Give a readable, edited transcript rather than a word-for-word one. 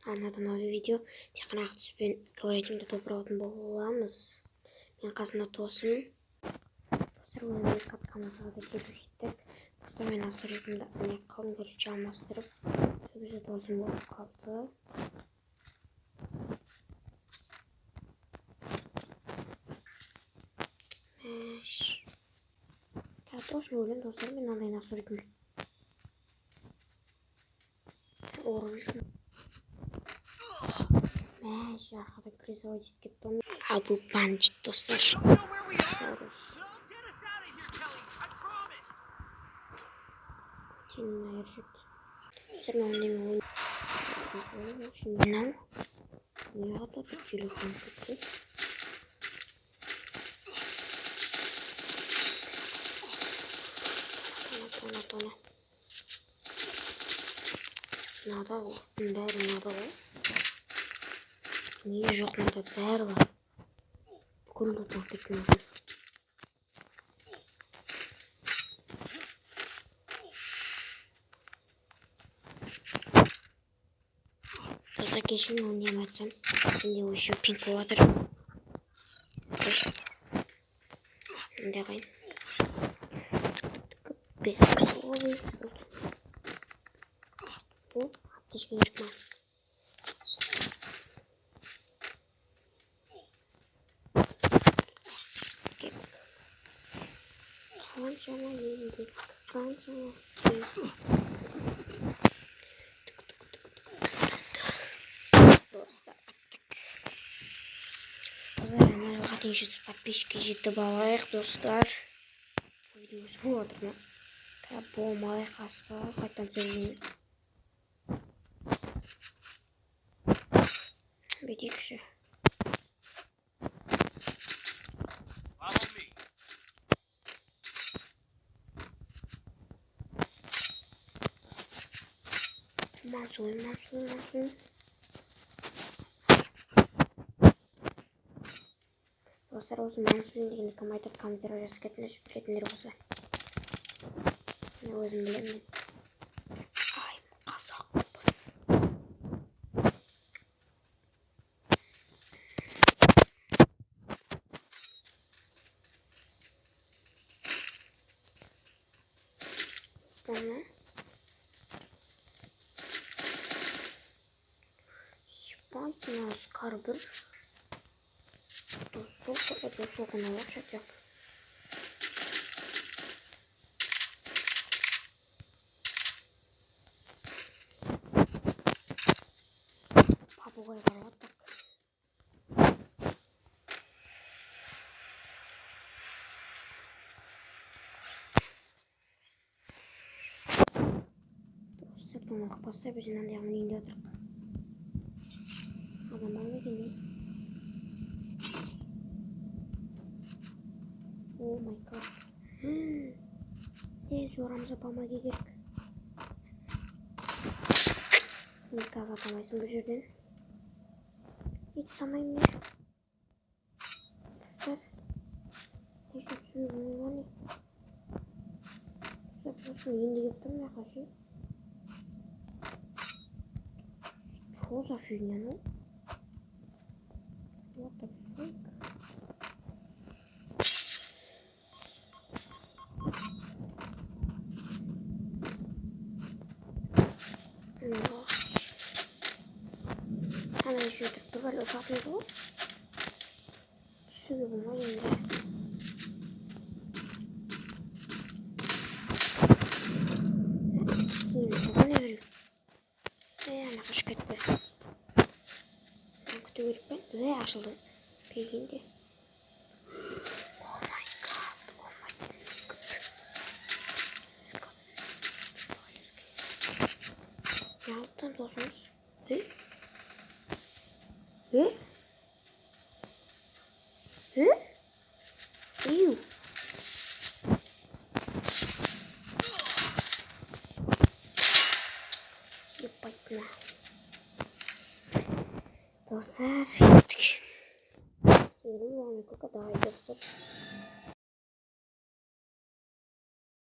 Arnadan новый видео. Тек қана ақ түспен колоретіңді толтыратын боламыз. Мен қасымда тосым. Достар, өнер капкамызға да кетіп жеттік. Достар, мен асыретімді не қалың көрінше алмастырып, сөзі тосым болып қалды. Точно ойлаймын, достар, мен андай насыретім. Орын. Арқада кризовый жетіп кетті. А бұл бандит, достар. Сенің айыршыт. Достар, мен ойын. Мынау. Неға тұтып телефон кетті. Тона. Надо ғой. Бәрі надо ғой. Не жоқ, мында бәрі бар. Бүкіл лутан кеткен екен. Достар, кешірім, оны не айтсам. Менде еще пинг болады. Мында қайын. Бесковый. Бұл аптечка керек ма? Қаншама еңбек, қаншама еңбек. Достар, каналға 100 подписчикке жетіп алайық, достар. Видеосы болады ма? Болмай қалса қайтадан сөйлеймін. Бүйтейікші. Мансуй. Достар, осы мансуй дегенде кім айтады, комментарий жазып кетіңдер, білетіндер болса. Мен өзім білемін. Ай, қазақ. Бұны. Спайтина скарбір. Доступ қана оқшат яп. Папугай бар оттық. Достар, бұны қапаса бізден андайғын енді отырық. Адам бар ма екен? О май гад. Жорамызға помоги керек. Никак апамайсың бұл жерден. Ет самайым не? Достар. Ешіп сүйгім бар не? Достар, сосын енді кеп тұрмын яқашы. Что за фигня, ну? What the fuck? Она еще так довольно пахнет. Что за бумаги? Не говорю. Она кашкетка. Кто говорит, ашылды. Пегенде. О май гад. Ялтан досымыз. Ию. Епайтна. Достар, еттік. Сегіздің оңы көкі дағай достар.